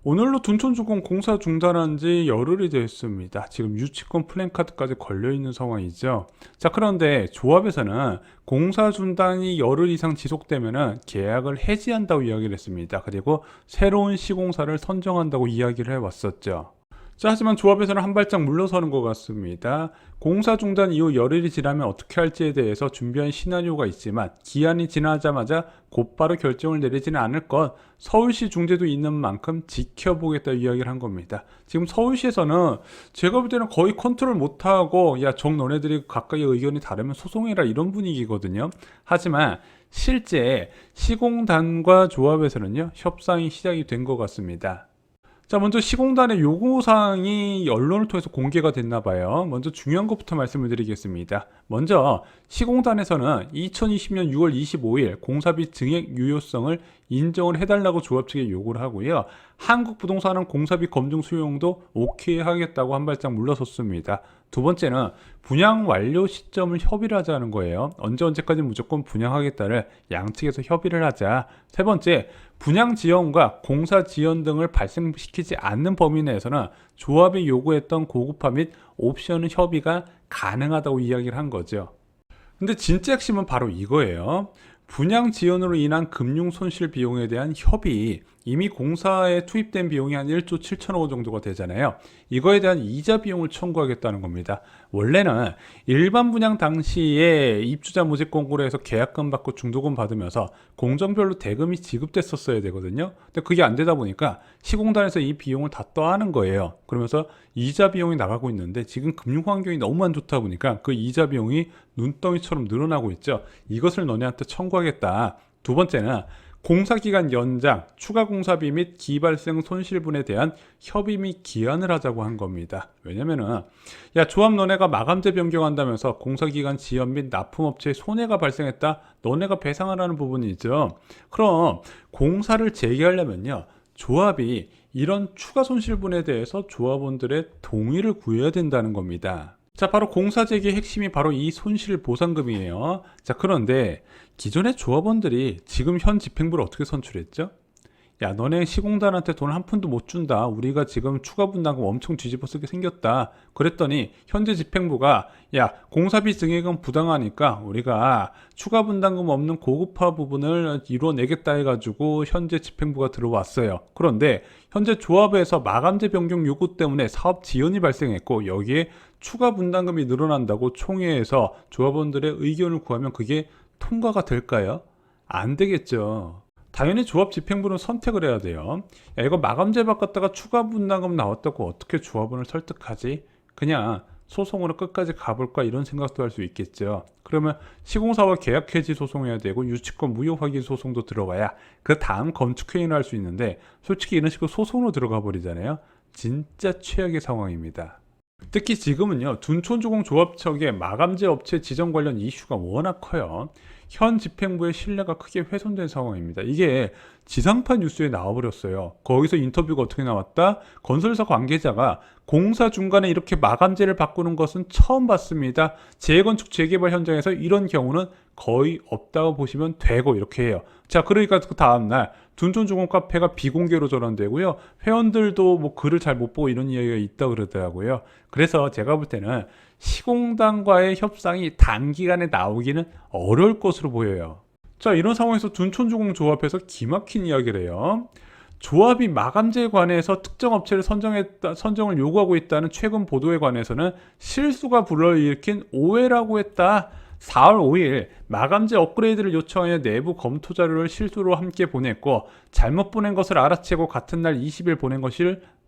오늘로 둔촌주공 공사 중단한 지 열흘이 됐습니다. 지금 유치권 플랜카드까지 걸려있는 상황이죠. 자, 그런데 조합에서는 공사 중단이 열흘 이상 지속되면 계약을 해지한다고 이야기를 했습니다. 그리고 새로운 시공사를 선정한다고 이야기를 해왔었죠. 자, 하지만 조합에서는 한 발짝 물러서는 것 같습니다. 공사 중단 이후 열흘이 지나면 어떻게 할지에 대해서 준비한 시나리오가 있지만 기한이 지나자마자 곧바로 결정을 내리지는 않을 것, 서울시 중재도 있는 만큼 지켜보겠다 이야기를 한 겁니다. 지금 서울시에서는 제가 볼 때는 거의 컨트롤 못하고 야, 너네들이 각각의 의견이 다르면 소송해라 이런 분위기거든요. 하지만 실제 시공단과 조합에서는요, 협상이 시작이 된 것 같습니다. 자, 먼저 시공단의 요구사항이 언론을 통해서 공개가 됐나 봐요. 먼저 중요한 것부터 말씀을 드리겠습니다. 먼저 시공단에서는 2020년 6월 25일 공사비 증액 유효성을 인정을 해달라고 조합 측에 요구를 하고요. 한국부동산은 공사비 검증 수용도 오케이 하겠다고 한 발짝 물러섰습니다. 두 번째는 분양 완료 시점을 협의를 하자는 거예요. 언제까지 무조건 분양하겠다를 양측에서 협의를 하자. 세 번째, 분양 지연과 공사 지연 등을 발생시키지 않는 범위 내에서는 조합이 요구했던 고급화 및 옵션의 협의가 가능하다고 이야기를 한 거죠. 근데 진짜 핵심은 바로 이거예요. 분양 지연으로 인한 금융 손실 비용에 대한 협의, 이미 공사에 투입된 비용이 한 1조 7천억 원 정도가 되잖아요. 이거에 대한 이자 비용을 청구하겠다는 겁니다. 원래는 일반 분양 당시에 입주자 모집 공고를 해서 계약금 받고 중도금 받으면서 공정별로 대금이 지급됐었어야 되거든요. 근데 그게 안 되다 보니까 시공단에서 이 비용을 다 떠안은 거예요. 그러면서 이자 비용이 나가고 있는데 지금 금융 환경이 너무 안 좋다 보니까 그 이자 비용이 눈덩이처럼 늘어나고 있죠. 이것을 너네한테 청구하겠다. 두 번째는 공사기간 연장, 추가 공사비 및 기발생 손실분에 대한 협의 및 기한을 하자고 한 겁니다. 왜냐면은 야, 조합 너네가 마감재 변경한다면서 공사기간 지연 및 납품업체에 손해가 발생했다, 너네가 배상을 하는 부분이 있죠. 그럼 공사를 재개하려면요, 조합이 이런 추가 손실분에 대해서 조합원들의 동의를 구해야 된다는 겁니다. 자, 바로 공사 재개의 핵심이 바로 이 손실 보상금이에요. 자, 그런데 기존의 조합원들이 지금 현 집행부를 어떻게 선출했죠? 야, 너네 시공단한테 돈 한 푼도 못 준다. 우리가 지금 추가 분담금 엄청 뒤집어 쓰게 생겼다. 그랬더니 현재 집행부가 야, 공사비 증액은 부당하니까 우리가 추가 분담금 없는 고급화 부분을 이뤄내겠다 해가지고 현재 집행부가 들어왔어요. 그런데 현재 조합에서 마감재 변경 요구 때문에 사업 지연이 발생했고 여기에 추가 분담금이 늘어난다고 총회에서 조합원들의 의견을 구하면 그게 통과가 될까요? 안 되겠죠. 당연히 조합 집행부는 선택을 해야 돼요. 야, 이거 마감재 바꿨다가 추가 분담금 나왔다고 어떻게 조합원을 설득하지? 그냥 소송으로 끝까지 가볼까 이런 생각도 할 수 있겠죠. 그러면 시공사와 계약 해지 소송해야 되고 유치권 무효 확인 소송도 들어가야 그 다음 건축회의를 할 수 있는데 솔직히 이런 식으로 소송으로 들어가 버리잖아요. 진짜 최악의 상황입니다. 특히 지금은요, 둔촌주공조합 측의 마감재 업체 지정 관련 이슈가 워낙 커요. 현 집행부의 신뢰가 크게 훼손된 상황입니다. 이게 지상파 뉴스에 나와버렸어요. 거기서 인터뷰가 어떻게 나왔다? 건설사 관계자가 공사 중간에 이렇게 마감재를 바꾸는 것은 처음 봤습니다. 재건축 재개발 현장에서 이런 경우는 거의 없다고 보시면 되고 이렇게 해요. 자, 그러니까 그 다음날 둔촌주공 카페가 비공개로 전환되고요. 회원들도 뭐 글을 잘 못 보고 이런 이야기가 있다 그러더라고요. 그래서 제가 볼 때는 시공단과의 협상이 단기간에 나오기는 어려울 것으로 보여요. 자, 이런 상황에서 둔촌주공 조합에서 기막힌 이야기를 해요. 조합이 마감재에 관해서 특정 업체를 선정을 요구하고 있다는 최근 보도에 관해서는 실수가 불러일으킨 오해라고 했다. 4월 5일 마감재 업그레이드를 요청하여 내부 검토 자료를 실수로 함께 보냈고 잘못 보낸 것을 알아채고 같은 날 20일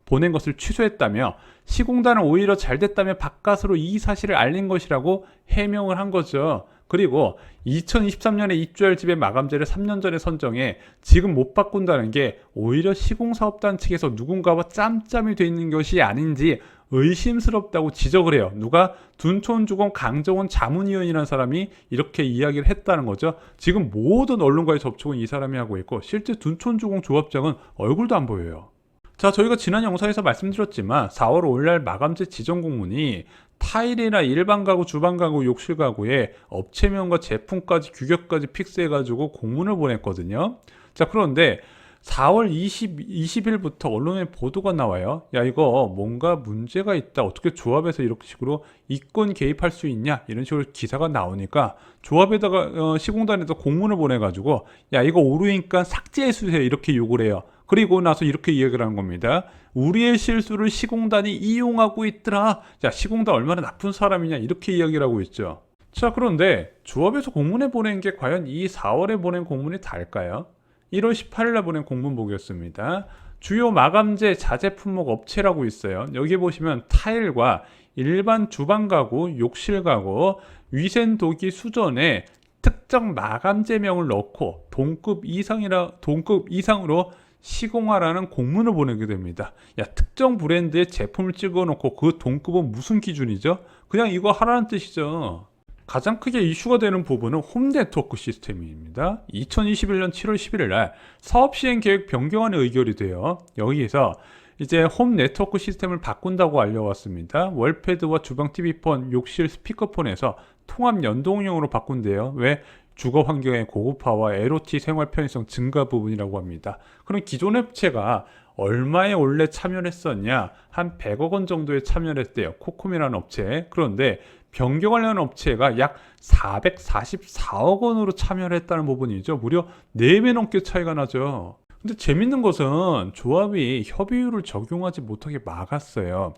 보낸 것을 취소했다며 시공단은 오히려 잘 됐다며 바깥으로 이 사실을 알린 것이라고 해명을 한 거죠. 그리고 2023년에 입주할 집의 마감재를 3년 전에 선정해 지금 못 바꾼다는 게 오히려 시공사업단 측에서 누군가와 짬짬이 돼 있는 것이 아닌지 의심스럽다고 지적을 해요. 누가? 둔촌주공 강정원 자문위원이라는 사람이 이렇게 이야기를 했다는 거죠. 지금 모든 언론과의 접촉은 이 사람이 하고 있고 실제 둔촌주공 조합장은 얼굴도 안 보여요. 자, 저희가 지난 영상에서 말씀드렸지만 4월 5일날 마감재 지정 공문이 타일이나 일반 가구, 주방 가구, 욕실 가구에 업체명과 제품까지 규격까지 픽스해가지고 공문을 보냈거든요. 자, 그런데 4월 20일부터 언론에 보도가 나와요. 야, 이거 뭔가 문제가 있다. 어떻게 조합에서 이렇게 식으로 이권 개입할 수 있냐? 이런 식으로 기사가 나오니까 조합에다가 시공단에다 공문을 보내가지고 야, 이거 오류니까 삭제해 주세요. 이렇게 요구를 해요. 그리고 나서 이렇게 이야기를 하는 겁니다. 우리의 실수를 시공단이 이용하고 있더라. 자, 시공단 얼마나 나쁜 사람이냐. 이렇게 이야기를 하고 있죠. 자, 그런데 조합에서 공문에 보낸 게 과연 이 4월에 보낸 공문이 달까요? 1월 18일에 보낸 공문 보겠습니다. 주요 마감재 자재 품목 업체라고 있어요. 여기 보시면 타일과 일반 주방 가구, 욕실 가구, 위생도기 수전에 특정 마감재명을 넣고 동급 이상으로 시공하라는 공문을 보내게 됩니다. 야, 특정 브랜드의 제품을 찍어 놓고 그 동급은 무슨 기준이죠? 그냥 이거 하라는 뜻이죠. 가장 크게 이슈가 되는 부분은 홈 네트워크 시스템입니다. 2021년 7월 11일 날 사업 시행 계획 변경안이 의결이 돼요. 여기에서 이제 홈 네트워크 시스템을 바꾼다고 알려왔습니다. 월패드와 주방 TV폰, 욕실 스피커폰에서 통합 연동형으로 바꾼대요. 왜? 주거 환경의 고급화와 LOT 생활 편의성 증가 부분이라고 합니다. 그럼 기존 업체가 얼마에 원래 참여를 했었냐? 한 100억 원 정도에 참여를 했대요. 코콤이라는 업체. 그런데 변경하려는 업체가 약 444억 원으로 참여를 했다는 부분이죠. 무려 4배 넘게 차이가 나죠. 근데 재밌는 것은 조합이 협의율을 적용하지 못하게 막았어요.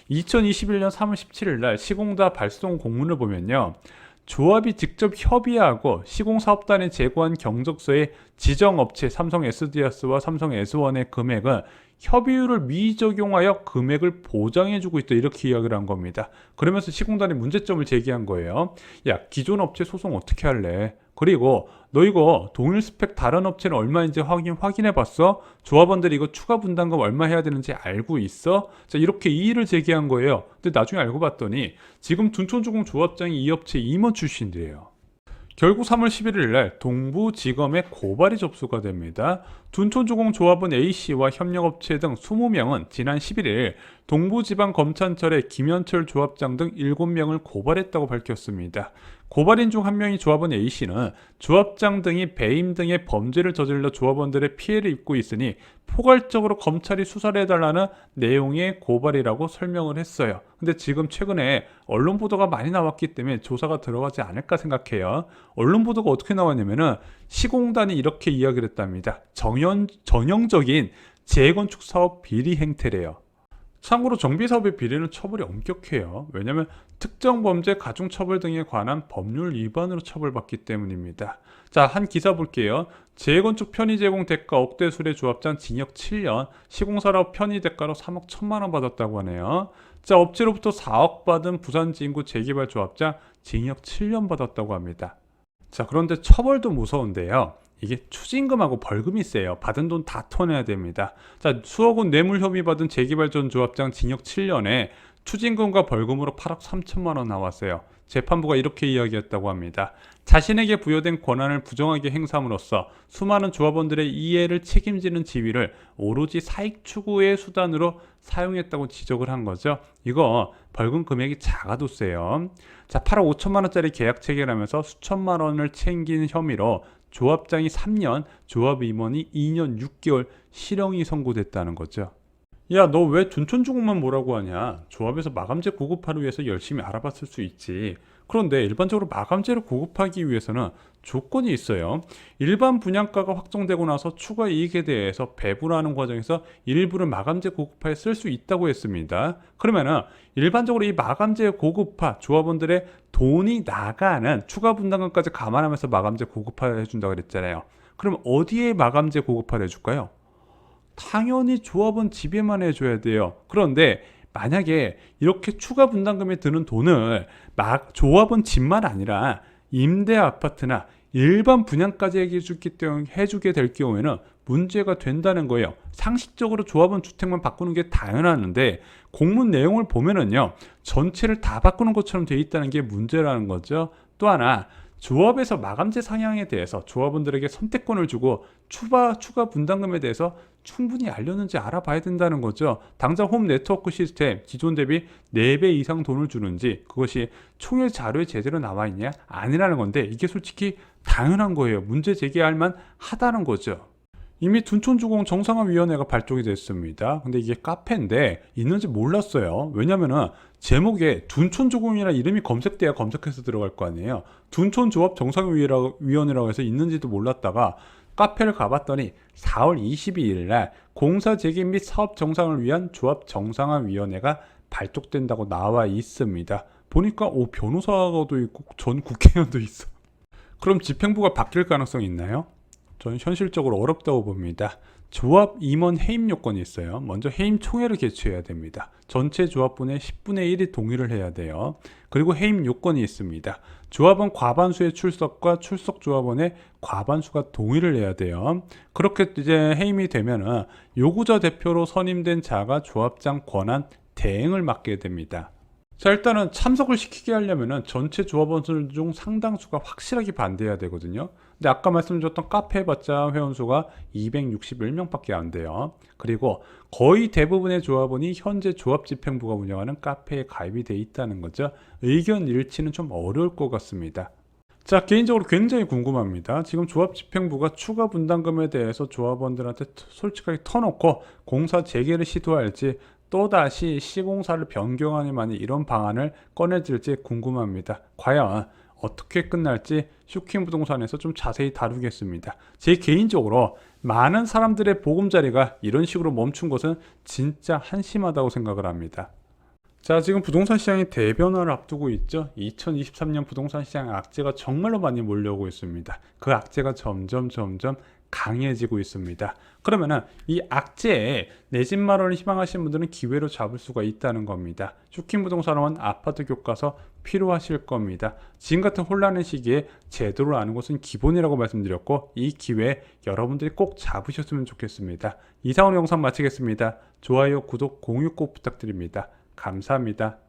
2021년 3월 17일 날 시공사 발송 공문을 보면요. 조합이 직접 협의하고 시공사업단에 제고한 경적서에 지정업체 삼성 SDS와 삼성 S1의 금액은 협의율을 미적용하여 금액을 보장해주고 있다 이렇게 이야기를 한 겁니다. 그러면서 시공단이 문제점을 제기한 거예요. 야, 기존 업체 소송 어떻게 할래? 그리고 너 이거 동일 스펙 다른 업체는 얼마인지 확인해 봤어? 조합원들이 이거 추가 분담금 얼마 해야 되는지 알고 있어? 자, 이렇게 이의를 제기한 거예요. 근데 나중에 알고 봤더니 지금 둔촌주공 조합장이 이 업체 임원 출신들이에요. 결국 3월 11일 날 동부지검에 고발이 접수가 됩니다. 둔촌주공조합원 A씨와 협력업체 등 20명은 지난 11일 동부지방검찰청에 김현철 조합장 등 7명을 고발했다고 밝혔습니다. 고발인 중 한 명이 조합원 A씨는 조합장 등이 배임 등의 범죄를 저질러 조합원들의 피해를 입고 있으니 포괄적으로 검찰이 수사를 해달라는 내용의 고발이라고 설명을 했어요. 근데 지금 최근에 언론 보도가 많이 나왔기 때문에 조사가 들어가지 않을까 생각해요. 언론 보도가 어떻게 나왔냐면은 시공단이 이렇게 이야기를 했답니다. 전형적인 재건축 사업 비리 행태래요. 참고로 정비사업의 비리는 처벌이 엄격해요. 왜냐하면 특정 범죄, 가중처벌 등에 관한 법률 위반으로 처벌받기 때문입니다. 자, 한 기사 볼게요. 재건축 편의 제공 대가 억대 수뢰 조합장 징역 7년, 시공사업 편의 대가로 3억 1천만 원 받았다고 하네요. 자, 업체로부터 4억 받은 부산지인구 재개발 조합장 징역 7년 받았다고 합니다. 자, 그런데 처벌도 무서운데요. 이게 추징금하고 벌금이 세요. 받은 돈 다 토내야 됩니다. 자, 수억 원 뇌물 혐의 받은 재개발전 조합장 징역 7년에 추징금과 벌금으로 8억 3천만 원 나왔어요. 재판부가 이렇게 이야기했다고 합니다. 자신에게 부여된 권한을 부정하게 행사함으로써 수많은 조합원들의 이해를 책임지는 지위를 오로지 사익 추구의 수단으로 사용했다고 지적을 한 거죠. 이거 벌금 금액이 작아도 세요. 자, 8억 5천만 원짜리 계약 체결하면서 수천만 원을 챙긴 혐의로 조합장이 3년, 조합 임원이 2년 6개월 실형이 선고됐다는 거죠. 야, 너 왜 둔촌주공만 뭐라고 하냐? 조합에서 마감재 고급화를 위해서 열심히 알아봤을 수 있지. 그런데 일반적으로 마감재를 고급하기 위해서는 조건이 있어요. 일반 분양가가 확정되고 나서 추가 이익에 대해서 배분하는 과정에서 일부를 마감재 고급화에 쓸 수 있다고 했습니다. 그러면은 일반적으로 이 마감재 고급화 조합원들의 돈이 나가는 추가 분담금까지 감안하면서 마감재 고급화를 해준다고 그랬잖아요. 그럼 어디에 마감재 고급화를 해줄까요? 당연히 조합원 집에만 해줘야 돼요. 그런데 만약에 이렇게 추가 분담금에 드는 돈을 조합원 집만 아니라 임대 아파트나 일반 분양까지 해주게 될 경우에는 문제가 된다는 거예요. 상식적으로 조합원 주택만 바꾸는 게 당연하는데 공문 내용을 보면은요, 전체를 다 바꾸는 것처럼 돼 있다는 게 문제라는 거죠. 또 하나, 조합에서 마감재 상향에 대해서 조합원들에게 선택권을 주고 추가 분담금에 대해서 충분히 알렸는지 알아봐야 된다는 거죠. 당장 홈 네트워크 시스템 기존 대비 4배 이상 돈을 주는지 그것이 총액 자료에 제대로 나와 있냐 아니라는 건데 이게 솔직히 당연한 거예요. 문제 제기할 만 하다는 거죠. 이미 둔촌주공 정상화위원회가 발족이 됐습니다. 근데 이게 카페인데 있는지 몰랐어요. 왜냐면은 제목에 둔촌주공이라는 이름이 검색돼야 검색해서 들어갈 거 아니에요. 둔촌조합 정상화위원회라고 해서 있는지도 몰랐다가 카페를 가봤더니 4월 22일 날 공사 재개 및 사업 정상을 위한 조합 정상화위원회가 발족된다고 나와 있습니다. 보니까 변호사도 있고 전 국회의원도 있어. 그럼 집행부가 바뀔 가능성이 있나요? 저는 현실적으로 어렵다고 봅니다. 조합 임원 해임 요건이 있어요. 먼저 해임 총회를 개최해야 됩니다. 전체 조합분의 10분의 1이 동의를 해야 돼요. 그리고 해임 요건이 있습니다. 조합원 과반수의 출석과 출석 조합원의 과반수가 동의를 해야 돼요. 그렇게 이제 해임이 되면은 요구자 대표로 선임된 자가 조합장 권한 대행을 맡게 됩니다. 자, 일단은 참석을 시키게 하려면은 전체 조합원들 중 상당수가 확실하게 반대해야 되거든요. 근데 아까 말씀드렸던 카페 해봤자 회원수가 261명밖에 안 돼요. 그리고 거의 대부분의 조합원이 현재 조합집행부가 운영하는 카페에 가입이 돼 있다는 거죠. 의견 일치는 좀 어려울 것 같습니다. 자, 개인적으로 굉장히 궁금합니다. 지금 조합집행부가 추가 분담금에 대해서 조합원들한테 솔직하게 터놓고 공사 재개를 시도할지 또다시 시공사를 변경하니 만이 이런 방안을 꺼내질지 궁금합니다. 과연 어떻게 끝날지 쇼킹부동산에서 좀 자세히 다루겠습니다. 제 개인적으로 많은 사람들의 보금자리가 이런 식으로 멈춘 것은 진짜 한심하다고 생각을 합니다. 자, 지금 부동산 시장이 대변화를 앞두고 있죠. 2023년 부동산 시장 악재가 정말로 많이 몰려오고 있습니다. 그 악재가 점점 강해지고 있습니다. 그러면은 이 악재에 내 집 마련을 희망하시는 분들은 기회로 잡을 수가 있다는 겁니다. 쇼킹부동산원 아파트 교과서 필요하실 겁니다. 지금 같은 혼란의 시기에 제도를 아는 것은 기본이라고 말씀드렸고 이 기회 여러분들이 꼭 잡으셨으면 좋겠습니다. 이상으로 영상 마치겠습니다. 좋아요, 구독, 공유 꼭 부탁드립니다. 감사합니다.